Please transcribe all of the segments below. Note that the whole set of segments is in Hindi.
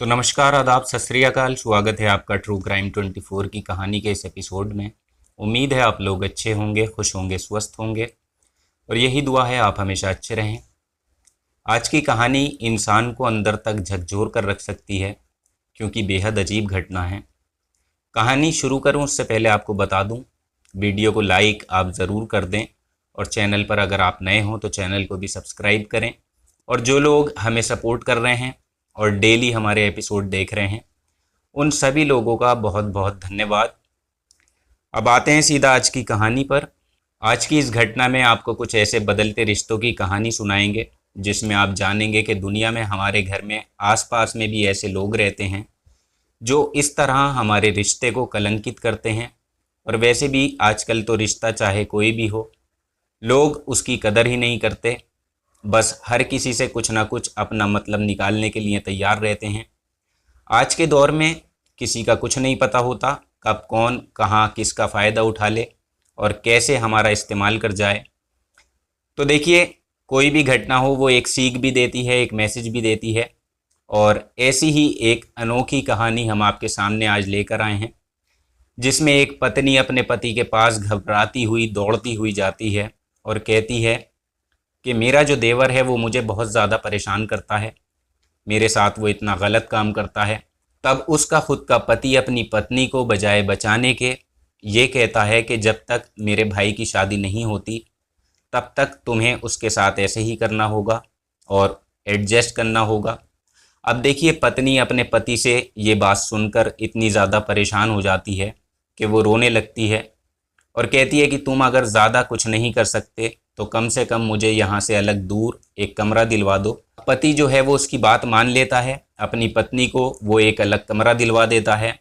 तो नमस्कार, आदाब, सत श्री अकाल। स्वागत है आपका ट्रू क्राइम 24 की कहानी के इस एपिसोड में। उम्मीद है आप लोग अच्छे होंगे, खुश होंगे, स्वस्थ होंगे और यही दुआ है आप हमेशा अच्छे रहें। आज की कहानी इंसान को अंदर तक झकझोर कर रख सकती है क्योंकि बेहद अजीब घटना है। कहानी शुरू करूं उससे पहले आपको बता दूं, वीडियो को लाइक आप ज़रूर कर दें और चैनल पर अगर आप नए हों तो चैनल को भी सब्सक्राइब करें। और जो लोग हमें सपोर्ट कर रहे हैं और डेली हमारे एपिसोड देख रहे हैं, उन सभी लोगों का बहुत बहुत धन्यवाद। अब आते हैं सीधा आज की कहानी पर। आज की इस घटना में आपको कुछ ऐसे बदलते रिश्तों की कहानी सुनाएंगे जिसमें आप जानेंगे कि दुनिया में हमारे घर में आसपास में भी ऐसे लोग रहते हैं जो इस तरह हमारे रिश्ते को कलंकित करते हैं। और वैसे भी आजकल तो रिश्ता चाहे कोई भी हो, लोग उसकी कदर ही नहीं करते, बस हर किसी से कुछ ना कुछ अपना मतलब निकालने के लिए तैयार रहते हैं। आज के दौर में किसी का कुछ नहीं पता होता कब कौन कहाँ किसका फ़ायदा उठा ले और कैसे हमारा इस्तेमाल कर जाए। तो देखिए, कोई भी घटना हो वो एक सीख भी देती है, एक मैसेज भी देती है। और ऐसी ही एक अनोखी कहानी हम आपके सामने आज लेकर आए हैं, जिसमें एक पत्नी अपने पति के पास घबराती हुई दौड़ती हुई जाती है और कहती है कि मेरा जो देवर है वो मुझे बहुत ज़्यादा परेशान करता है, मेरे साथ वो इतना गलत काम करता है। तब उसका खुद का पति अपनी पत्नी को बजाय बचाने के ये कहता है कि जब तक मेरे भाई की शादी नहीं होती तब तक तुम्हें उसके साथ ऐसे ही करना होगा और एडजस्ट करना होगा। अब देखिए, पत्नी अपने पति से ये बात सुनकर इतनी ज़्यादा परेशान हो जाती है कि वो रोने लगती है और कहती है कि तुम अगर ज़्यादा कुछ नहीं कर सकते तो कम से कम मुझे यहाँ से अलग दूर एक कमरा दिलवा दो। पति जो है वो उसकी बात मान लेता है, अपनी पत्नी को वो एक अलग कमरा दिलवा देता है।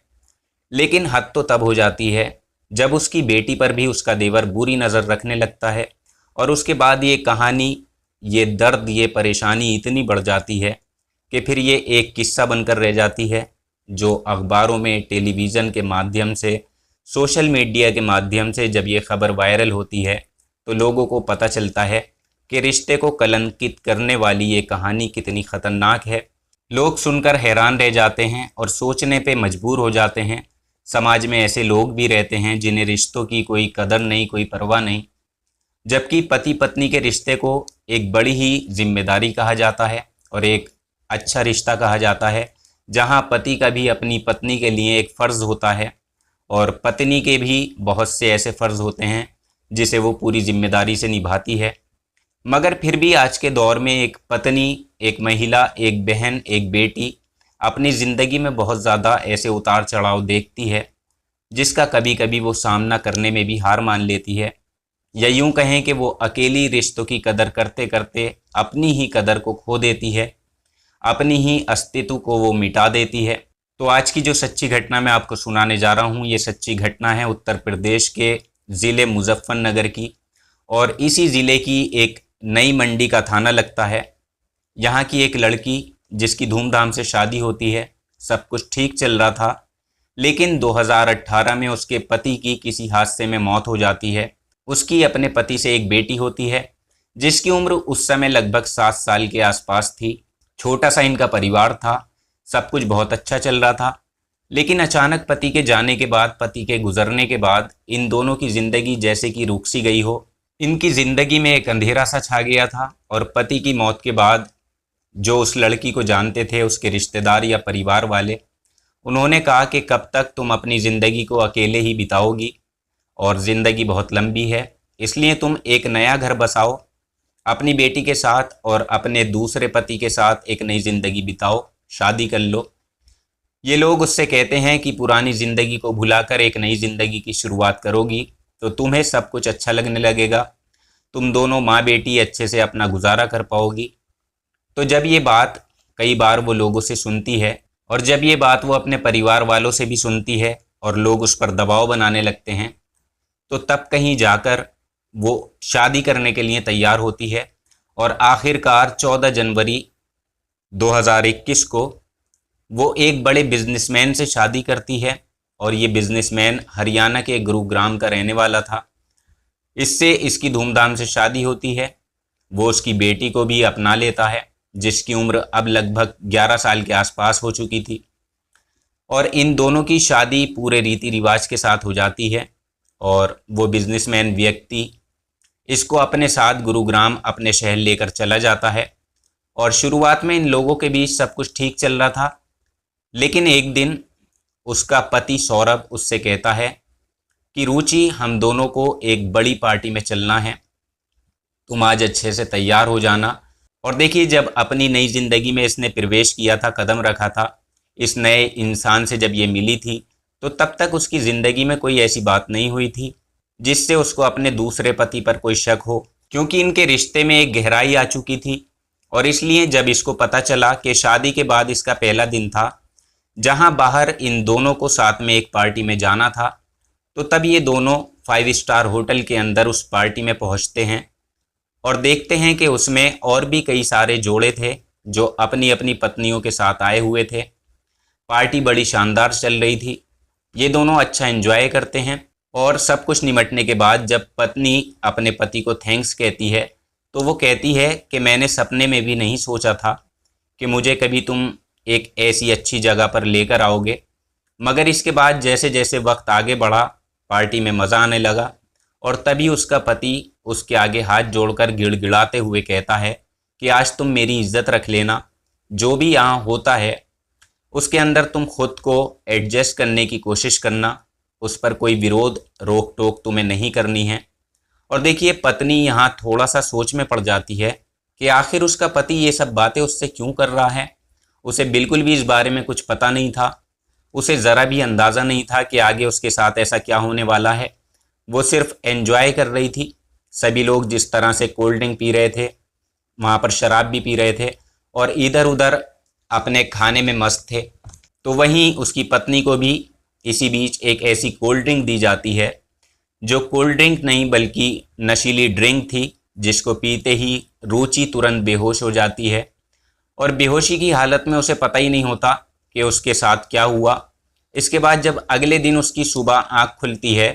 लेकिन हद तो तब हो जाती है जब उसकी बेटी पर भी उसका देवर बुरी नज़र रखने लगता है। और उसके बाद ये कहानी, ये दर्द, ये परेशानी इतनी बढ़ जाती है कि फिर ये एक किस्सा बनकर रह जाती है जो अखबारों में, टेलीविज़न के माध्यम से, सोशल मीडिया के माध्यम से जब ये खबर वायरल होती है तो लोगों को पता चलता है कि रिश्ते को कलंकित करने वाली ये कहानी कितनी ख़तरनाक है। लोग सुनकर हैरान रह जाते हैं और सोचने पे मजबूर हो जाते हैं। समाज में ऐसे लोग भी रहते हैं जिन्हें रिश्तों की कोई कदर नहीं, कोई परवाह नहीं, जबकि पति पत्नी के रिश्ते को एक बड़ी ही जिम्मेदारी कहा जाता है और एक अच्छा रिश्ता कहा जाता है, जहाँ पति का भी अपनी पत्नी के लिए एक फ़र्ज़ होता है और पत्नी के भी बहुत से ऐसे फ़र्ज़ होते हैं जिसे वो पूरी जिम्मेदारी से निभाती है। मगर फिर भी आज के दौर में एक पत्नी, एक महिला, एक बहन, एक बेटी अपनी ज़िंदगी में बहुत ज़्यादा ऐसे उतार चढ़ाव देखती है जिसका कभी कभी वो सामना करने में भी हार मान लेती है, या यूँ कहें कि वो अकेली रिश्तों की कदर करते करते अपनी ही कदर को खो देती है, अपनी ही अस्तित्व को वो मिटा देती है। तो आज की जो सच्ची घटना मैं आपको सुनाने जा रहा हूँ, ये सच्ची घटना है उत्तर प्रदेश के ज़िले मुजफ्फरनगर की। और इसी ज़िले की एक नई मंडी का थाना लगता है। यहाँ की एक लड़की जिसकी धूमधाम से शादी होती है, सब कुछ ठीक चल रहा था, लेकिन 2018 में उसके पति की किसी हादसे में मौत हो जाती है। उसकी अपने पति से एक बेटी होती है जिसकी उम्र उस समय लगभग 7 साल के आसपास थी। छोटा सा इनका परिवार था, सब कुछ बहुत अच्छा चल रहा था। लेकिन अचानक पति के जाने के बाद, पति के गुजरने के बाद इन दोनों की ज़िंदगी जैसे कि रुक सी गई हो। इनकी ज़िंदगी में एक अंधेरा सा छा गया था। और पति की मौत के बाद जो उस लड़की को जानते थे, उसके रिश्तेदार या परिवार वाले, उन्होंने कहा कि कब तक तुम अपनी ज़िंदगी को अकेले ही बिताओगी, और ज़िंदगी बहुत लंबी है, इसलिए तुम एक नया घर बसाओ, अपनी बेटी के साथ और अपने दूसरे पति के साथ एक नई ज़िंदगी बिताओ, शादी कर लो। ये लोग उससे कहते हैं कि पुरानी ज़िंदगी को भुलाकर एक नई ज़िंदगी की शुरुआत करोगी तो तुम्हें सब कुछ अच्छा लगने लगेगा, तुम दोनों माँ बेटी अच्छे से अपना गुजारा कर पाओगी। तो जब ये बात कई बार वो लोगों से सुनती है और जब ये बात वो अपने परिवार वालों से भी सुनती है और लोग उस पर दबाव बनाने लगते हैं, तो तब कहीं जाकर वो शादी करने के लिए तैयार होती है। और आखिरकार 14 जनवरी 2021 को वो एक बड़े बिजनेसमैन से शादी करती है। और ये बिजनेसमैन हरियाणा के गुरुग्राम का रहने वाला था। इससे इसकी धूमधाम से शादी होती है। वो उसकी बेटी को भी अपना लेता है, जिसकी उम्र अब लगभग 11 साल के आसपास हो चुकी थी। और इन दोनों की शादी पूरे रीति रिवाज के साथ हो जाती है और वो बिजनेसमैन व्यक्ति इसको अपने साथ गुरुग्राम अपने शहर लेकर चला जाता है। और शुरुआत में इन लोगों के बीच सब कुछ ठीक चल रहा था, लेकिन एक दिन उसका पति सौरभ उससे कहता है कि रुचि, हम दोनों को एक बड़ी पार्टी में चलना है, तुम आज अच्छे से तैयार हो जाना। और देखिए, जब अपनी नई ज़िंदगी में इसने प्रवेश किया था, कदम रखा था, इस नए इंसान से जब ये मिली थी, तो तब तक उसकी ज़िंदगी में कोई ऐसी बात नहीं हुई थी जिससे उसको अपने दूसरे पति पर कोई शक हो, क्योंकि इनके रिश्ते में एक गहराई आ चुकी थी। और इसलिए जब इसको पता चला कि शादी के बाद इसका पहला दिन था जहां बाहर इन दोनों को साथ में एक पार्टी में जाना था, तो तब ये दोनों 5 स्टार होटल के अंदर उस पार्टी में पहुंचते हैं और देखते हैं कि उसमें और भी कई सारे जोड़े थे जो अपनी अपनी पत्नियों के साथ आए हुए थे। पार्टी बड़ी शानदार चल रही थी, ये दोनों अच्छा एंजॉय करते हैं। और सब कुछ निमटने के बाद जब पत्नी अपने पति को थैंक्स कहती है, तो वो कहती है कि मैंने सपने में भी नहीं सोचा था कि मुझे कभी तुम एक ऐसी अच्छी जगह पर लेकर आओगे। मगर इसके बाद जैसे जैसे वक्त आगे बढ़ा, पार्टी में मज़ा आने लगा और तभी उसका पति उसके आगे हाथ जोड़कर गिड़गिड़ाते हुए कहता है कि आज तुम मेरी इज्जत रख लेना, जो भी यहाँ होता है उसके अंदर तुम खुद को एडजस्ट करने की कोशिश करना, उस पर कोई विरोध रोक टोक तुम्हें नहीं करनी है। और देखिए, पत्नी यहाँ थोड़ा सा सोच में पड़ जाती है कि आखिर उसका पति ये सब बातें उससे क्यों कर रहा है। उसे बिल्कुल भी इस बारे में कुछ पता नहीं था, उसे ज़रा भी अंदाज़ा नहीं था कि आगे उसके साथ ऐसा क्या होने वाला है। वो सिर्फ एंजॉय कर रही थी। सभी लोग जिस तरह से कोल्ड ड्रिंक पी रहे थे, वहाँ पर शराब भी पी रहे थे और इधर उधर अपने खाने में मस्त थे। तो वहीं उसकी पत्नी को भी इसी बीच एक ऐसी कोल्ड ड्रिंक दी जाती है जो कोल्ड ड्रिंक नहीं बल्कि नशीली ड्रिंक थी, जिसको पीते ही रुचि तुरंत बेहोश हो जाती है। और बेहोशी की हालत में उसे पता ही नहीं होता कि उसके साथ क्या हुआ। इसके बाद जब अगले दिन उसकी सुबह आँख खुलती है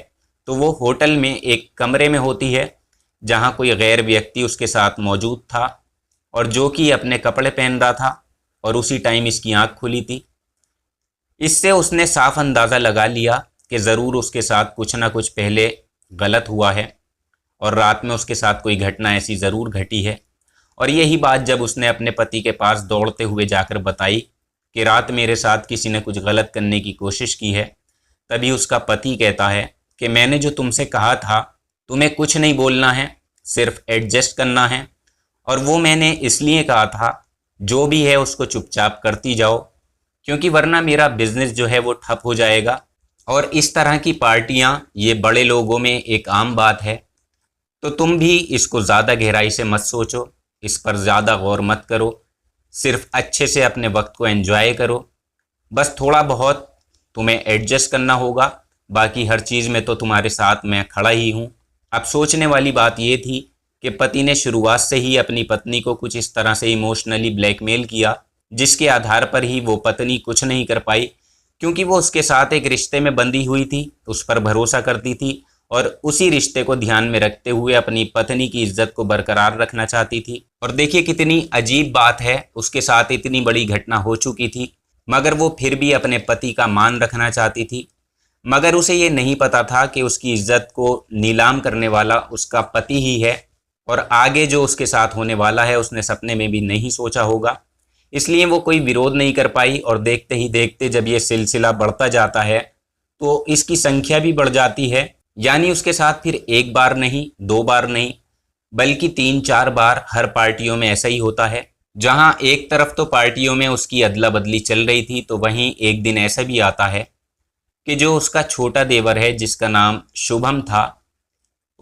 तो वो होटल में एक कमरे में होती है जहाँ कोई गैर व्यक्ति उसके साथ मौजूद था और जो कि अपने कपड़े पहन रहा था और उसी टाइम इसकी आँख खुली थी। इससे उसने साफ अंदाज़ा लगा लिया कि ज़रूर उसके साथ कुछ ना कुछ पहले गलत हुआ है और रात में उसके साथ कोई घटना ऐसी ज़रूर घटी है। और यही बात जब उसने अपने पति के पास दौड़ते हुए जाकर बताई कि रात मेरे साथ किसी ने कुछ गलत करने की कोशिश की है, तभी उसका पति कहता है कि मैंने जो तुमसे कहा था तुम्हें कुछ नहीं बोलना है, सिर्फ एडजस्ट करना है, और वो मैंने इसलिए कहा था जो भी है उसको चुपचाप करती जाओ, क्योंकि वरना मेरा बिजनेस जो है वो ठप हो जाएगा। और इस तरह की पार्टियां ये बड़े लोगों में एक आम बात है, तो तुम भी इसको ज़्यादा गहराई से मत सोचो, इस पर ज़्यादा गौर मत करो, सिर्फ अच्छे से अपने वक्त को एंजॉय करो। बस थोड़ा बहुत तुम्हें एडजस्ट करना होगा, बाकी हर चीज़ में तो तुम्हारे साथ मैं खड़ा ही हूँ। अब सोचने वाली बात ये थी कि पति ने शुरुआत से ही अपनी पत्नी को कुछ इस तरह से इमोशनली ब्लैकमेल किया, जिसके आधार पर ही वो पत्नी कुछ नहीं कर पाई, क्योंकि वो उसके साथ एक रिश्ते में बंधी हुई थी, उस पर भरोसा करती थी और उसी रिश्ते को ध्यान में रखते हुए अपनी पत्नी की इज्जत को बरकरार रखना चाहती थी। और देखिए कितनी अजीब बात है, उसके साथ इतनी बड़ी घटना हो चुकी थी मगर वो फिर भी अपने पति का मान रखना चाहती थी। मगर उसे ये नहीं पता था कि उसकी इज्जत को नीलाम करने वाला उसका पति ही है और आगे जो उसके साथ होने वाला है उसने सपने में भी नहीं सोचा होगा। इसलिए वो कोई विरोध नहीं कर पाई और देखते ही देखते जब ये सिलसिला बढ़ता जाता है तो इसकी संख्या भी बढ़ जाती है। यानी उसके साथ फिर एक बार नहीं, 2 बार नहीं, बल्कि 3-4 बार हर पार्टियों में ऐसा ही होता है। जहां एक तरफ तो पार्टियों में उसकी अदला बदली चल रही थी, तो वहीं एक दिन ऐसा भी आता है कि जो उसका छोटा देवर है जिसका नाम शुभम था,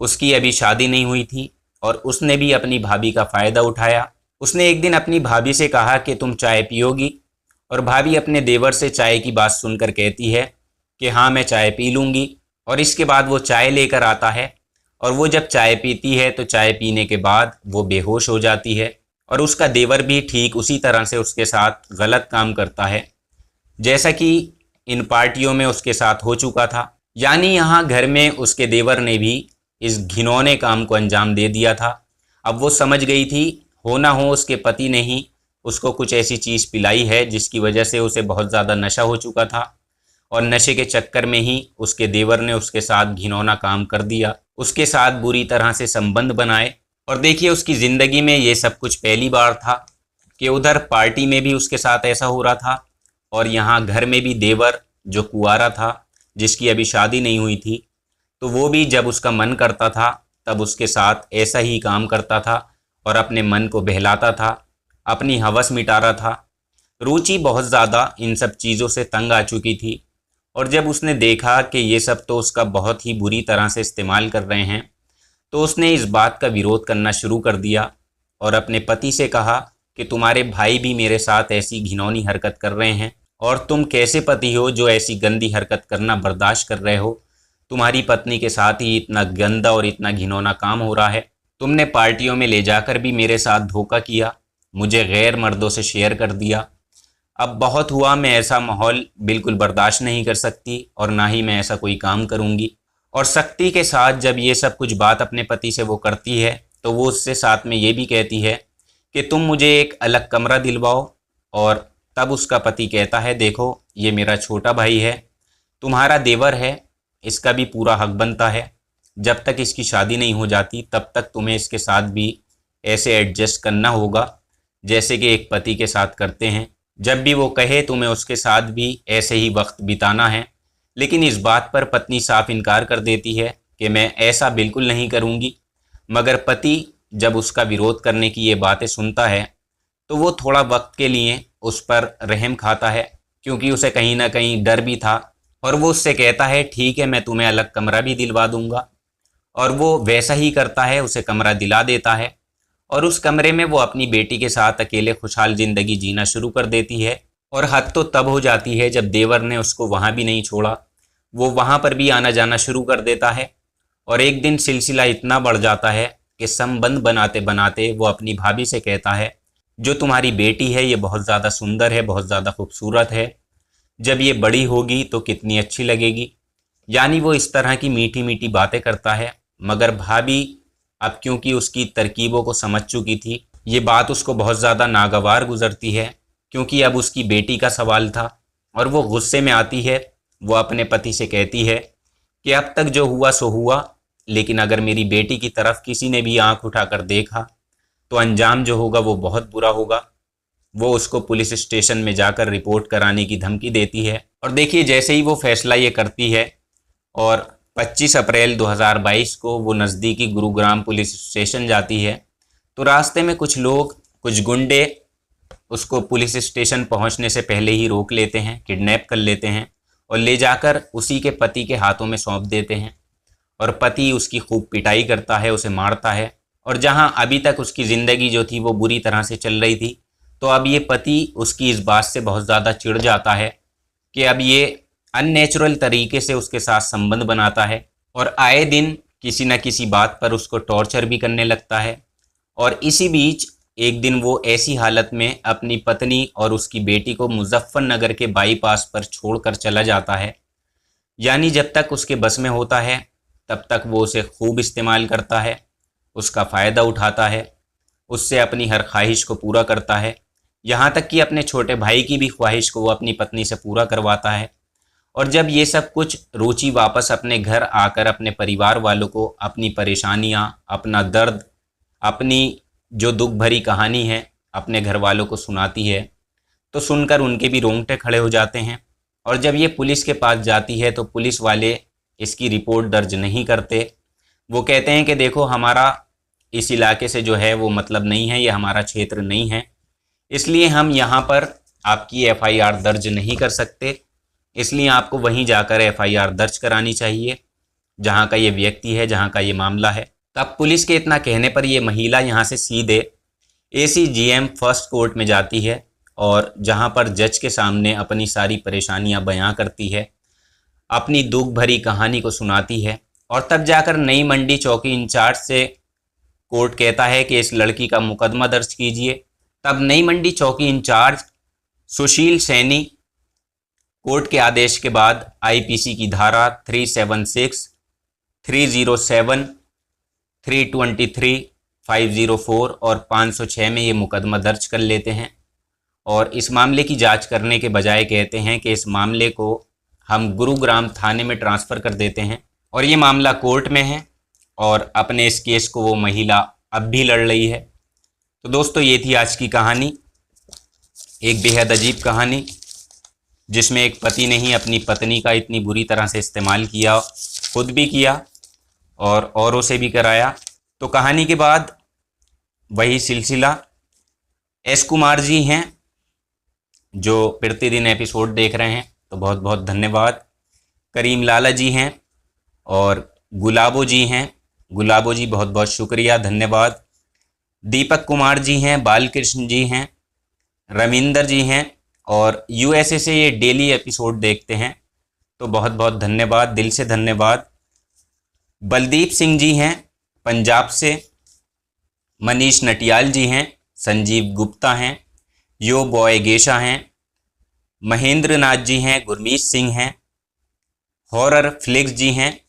उसकी अभी शादी नहीं हुई थी और उसने भी अपनी भाभी का फ़ायदा उठाया। उसने एक दिन अपनी भाभी से कहा कि तुम चाय पियोगी, और भाभी अपने देवर से चाय की बात सुनकर कहती है कि हाँ मैं चाय पी लूँगी। और इसके बाद वो चाय लेकर आता है और वो जब चाय पीती है तो चाय पीने के बाद वो बेहोश हो जाती है और उसका देवर भी ठीक उसी तरह से उसके साथ गलत काम करता है जैसा कि इन पार्टियों में उसके साथ हो चुका था। यानी यहाँ घर में उसके देवर ने भी इस घिनौने काम को अंजाम दे दिया था। अब वो समझ गई थी, हो ना हो उसके पति ने ही उसको कुछ ऐसी चीज़ पिलाई है जिसकी वजह से उसे बहुत ज़्यादा नशा हो चुका था और नशे के चक्कर में ही उसके देवर ने उसके साथ घिनौना काम कर दिया, उसके साथ बुरी तरह से संबंध बनाए। और देखिए उसकी ज़िंदगी में ये सब कुछ पहली बार था कि उधर पार्टी में भी उसके साथ ऐसा हो रहा था और यहाँ घर में भी देवर जो कुंवारा था, जिसकी अभी शादी नहीं हुई थी, तो वो भी जब उसका मन करता था तब उसके साथ ऐसा ही काम करता था और अपने मन को बहलाता था, अपनी हवस मिटा रहा था। रुचि बहुत ज़्यादा इन सब चीज़ों से तंग आ चुकी थी और जब उसने देखा कि ये सब तो उसका बहुत ही बुरी तरह से इस्तेमाल कर रहे हैं, तो उसने इस बात का विरोध करना शुरू कर दिया और अपने पति से कहा कि तुम्हारे भाई भी मेरे साथ ऐसी घिनौनी हरकत कर रहे हैं और तुम कैसे पति हो जो ऐसी गंदी हरकत करना बर्दाश्त कर रहे हो। तुम्हारी पत्नी के साथ ही इतना गंदा और इतना घिनौना काम हो रहा है। तुमने पार्टियों में ले जाकर भी मेरे साथ धोखा किया, मुझे गैर मर्दों से शेयर कर दिया। अब बहुत हुआ, मैं ऐसा माहौल बिल्कुल बर्दाश्त नहीं कर सकती और ना ही मैं ऐसा कोई काम करूँगी। और सख्ती के साथ जब ये सब कुछ बात अपने पति से वो करती है तो वो उससे साथ में ये भी कहती है कि तुम मुझे एक अलग कमरा दिलवाओ। और तब उसका पति कहता है देखो ये मेरा छोटा भाई है, तुम्हारा देवर है, इसका भी पूरा हक बनता है। जब तक इसकी शादी नहीं हो जाती तब तक तुम्हें इसके साथ भी ऐसे एडजस्ट करना होगा जैसे कि एक पति के साथ करते हैं। जब भी वो कहे तुम्हें उसके साथ भी ऐसे ही वक्त बिताना है। लेकिन इस बात पर पत्नी साफ इनकार कर देती है कि मैं ऐसा बिल्कुल नहीं करूँगी। मगर पति जब उसका विरोध करने की ये बातें सुनता है तो वो थोड़ा वक्त के लिए उस पर रहम खाता है, क्योंकि उसे कहीं ना कहीं डर भी था। और वो उससे कहता है ठीक है मैं तुम्हें अलग कमरा भी दिलवा दूंगा। और वो वैसा ही करता है, उसे कमरा दिला देता है और उस कमरे में वो अपनी बेटी के साथ अकेले खुशहाल ज़िंदगी जीना शुरू कर देती है। और हद तो तब हो जाती है जब देवर ने उसको वहाँ भी नहीं छोड़ा, वो वहाँ पर भी आना जाना शुरू कर देता है। और एक दिन सिलसिला इतना बढ़ जाता है कि संबंध बनाते बनाते वो अपनी भाभी से कहता है जो तुम्हारी बेटी है ये बहुत ज़्यादा सुंदर है, बहुत ज़्यादा खूबसूरत है, जब ये बड़ी होगी तो कितनी अच्छी लगेगी। यानी वो इस तरह की मीठी मीठी बातें करता है। मगर भाभी अब क्योंकि उसकी तरकीबों को समझ चुकी थी, ये बात उसको बहुत ज़्यादा नागवार गुजरती है, क्योंकि अब उसकी बेटी का सवाल था। और वो गुस्से में आती है, वो अपने पति से कहती है कि अब तक जो हुआ सो हुआ, लेकिन अगर मेरी बेटी की तरफ किसी ने भी आंख उठाकर देखा तो अंजाम जो होगा वो बहुत बुरा होगा। वो उसको पुलिस स्टेशन में जाकर रिपोर्ट कराने की धमकी देती है। और देखिए जैसे ही वो फैसला ये करती है और 25 अप्रैल 2022 को वो नज़दीकी गुरुग्राम पुलिस स्टेशन जाती है, तो रास्ते में कुछ लोग, कुछ गुंडे उसको पुलिस स्टेशन पहुंचने से पहले ही रोक लेते हैं, किडनैप कर लेते हैं और ले जाकर उसी के पति के हाथों में सौंप देते हैं। और पति उसकी खूब पिटाई करता है, उसे मारता है। और जहां अभी तक उसकी ज़िंदगी जो थी वो बुरी तरह से चल रही थी, तो अब ये पति उसकी इस बात से बहुत ज़्यादा चिढ़ जाता है कि अब ये अननेचुरल तरीके से उसके साथ संबंध बनाता है और आए दिन किसी न किसी बात पर उसको टॉर्चर भी करने लगता है। और इसी बीच एक दिन वो ऐसी हालत में अपनी पत्नी और उसकी बेटी को मुजफ्फरनगर के बाईपास पर छोड़कर चला जाता है। यानी जब तक उसके बस में होता है तब तक वो उसे खूब इस्तेमाल करता है, उसका फ़ायदा उठाता है, उससे अपनी हर ख्वाहिश को पूरा करता है। यहाँ तक कि अपने छोटे भाई की भी ख्वाहिश को वो अपनी पत्नी से पूरा करवाता है। और जब ये सब कुछ रुचि वापस अपने घर आकर अपने परिवार वालों को अपनी परेशानियाँ, अपना दर्द, अपनी जो दुख भरी कहानी है अपने घर वालों को सुनाती है, तो सुनकर उनके भी रोंगटे खड़े हो जाते हैं। और जब ये पुलिस के पास जाती है तो पुलिस वाले इसकी रिपोर्ट दर्ज नहीं करते। वो कहते हैं कि देखो हमारा इस इलाके से जो है वो मतलब नहीं है, ये हमारा क्षेत्र नहीं है, इसलिए हम यहाँ पर आपकी एफआईआर दर्ज नहीं कर सकते। इसलिए आपको वहीं जाकर एफआईआर दर्ज करानी चाहिए जहाँ का ये व्यक्ति है, जहाँ का ये मामला है। तब पुलिस के इतना कहने पर ये महिला यहाँ से सीधे ACGM फर्स्ट कोर्ट में जाती है और जहाँ पर जज के सामने अपनी सारी परेशानियाँ बयां करती है, अपनी दुख भरी कहानी को सुनाती है। और तब जाकर नई मंडी चौकी इंचार्ज से कोर्ट कहता है कि इस लड़की का मुकदमा दर्ज कीजिए। तब नई मंडी चौकी इंचार्ज सुशील सैनी कोर्ट के आदेश के बाद IPC की धारा 376, 307, 323, 504 और 506 में ये मुकदमा दर्ज कर लेते हैं। और इस मामले की जांच करने के बजाय कहते हैं कि इस मामले को हम गुरुग्राम थाने में ट्रांसफ़र कर देते हैं। और ये मामला कोर्ट में है और अपने इस केस को वो महिला अब भी लड़ रही है। तो दोस्तों, ये थी आज की कहानी, एक बेहद अजीब कहानी जिसमें एक पति ने ही अपनी पत्नी का इतनी बुरी तरह से इस्तेमाल किया, खुद भी किया और औरों से भी कराया। तो कहानी के बाद वही सिलसिला। एस कुमार जी हैं जो प्रतिदिन एपिसोड देख रहे हैं, तो बहुत बहुत धन्यवाद। करीम लाला जी हैं और गुलाबो जी हैं, गुलाबो जी बहुत बहुत शुक्रिया, धन्यवाद। दीपक कुमार जी हैं, बालकृष्ण जी हैं, रविंदर जी हैं और यूएसए से ये डेली एपिसोड देखते हैं, तो बहुत बहुत धन्यवाद, दिल से धन्यवाद। बलदीप सिंह जी हैं पंजाब से, मनीष नटियाल जी हैं, संजीव गुप्ता हैं, यो बॉय गेशा हैं, महेंद्र नाथ जी हैं, गुरमीत सिंह हैं, हॉरर फ्लिक्स जी हैं,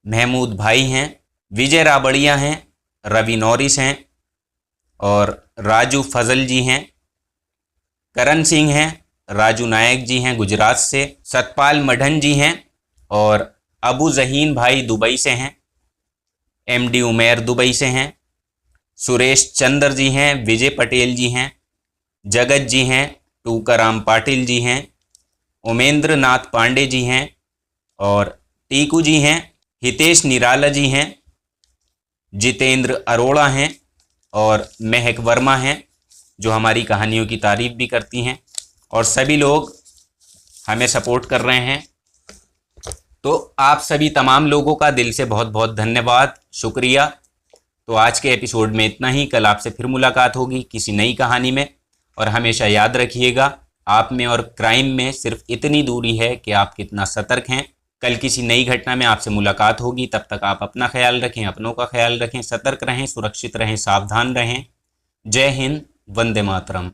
महमूद भाई हैं, विजय राबड़िया हैं, रवि नॉरिस हैं और राजू फजल जी हैं, करण सिंह हैं, राजू नायक जी हैं गुजरात से, सतपाल मढ़न जी हैं और अबू जहीन भाई दुबई से हैं, एमडी उमेर दुबई से हैं, सुरेश चंद्र जी हैं, विजय पटेल जी हैं, जगत जी हैं, टूकाराम पाटिल जी हैं, उमेंद्र नाथ पांडे जी हैं और टीकू जी हैं, हितेश निराला जी हैं, जितेंद्र अरोड़ा हैं और महक वर्मा हैं जो हमारी कहानियों की तारीफ भी करती हैं और सभी लोग हमें सपोर्ट कर रहे हैं। तो आप सभी तमाम लोगों का दिल से बहुत बहुत धन्यवाद, शुक्रिया। तो आज के एपिसोड में इतना ही। कल आपसे फिर मुलाकात होगी किसी नई कहानी में। और हमेशा याद रखिएगा, आप में और क्राइम में सिर्फ इतनी दूरी है कि आप कितना सतर्क हैं। कल किसी नई घटना में आपसे मुलाकात होगी, तब तक आप अपना ख्याल रखें, अपनों का ख्याल रखें, सतर्क रहें, सुरक्षित रहें, सावधान रहें। जय हिंद, वंदे मातरम।